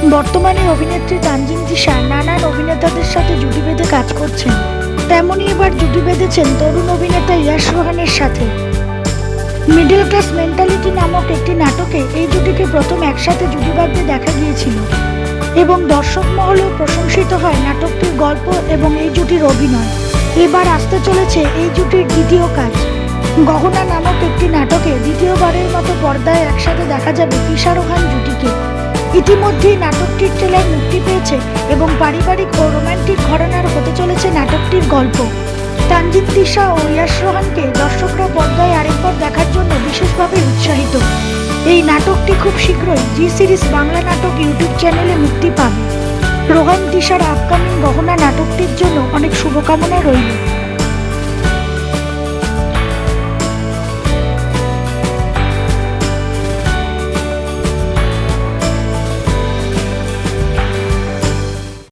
বর্তমানে অভিনেত্রী তানজিন তিশা নানান অভিনেতাদের সাথে জুটি বেঁধে কাজ করছেন। তেমনই এবার জুটি বেঁধেছেন তরুণ অভিনেতা ইয়াশ রোহানের সাথে। মিডল ক্লাস মেন্টালিটি নামক একটি নাটকে এই জুটিকে প্রথম একসাথে জুটি বাঁধতে দেখা গিয়েছিল এবং দর্শক মহলেও প্রশংসিত হয় নাটকটির গল্প এবং এই জুটির অভিনয়। এবার আসতে চলেছে এই জুটির দ্বিতীয় কাজ। গহনা নামক একটি নাটকে দ্বিতীয়বারের মতো পর্দায় একসাথে দেখা যাবে তিশা রোহান জুটিকে। ইতিমধ্যেই নাটকটির ট্রেলার মুক্তি পেয়েছে এবং পারিবারিক ও রোমান্টিক ঘরানার হতে চলেছে নাটকটির গল্প। তানজিন তিশা ও ইয়াশ রোহানকে দর্শকরা পর্দায় আরেকবার দেখার জন্য বিশেষভাবে উৎসাহিত। এই নাটকটি খুব শীঘ্রই জি সিরিজ বাংলা নাটক ইউটিউব চ্যানেলে মুক্তি পাবে। রোহান তিশার আপকামিং গহনা নাটকটির জন্য অনেক শুভকামনা রইল।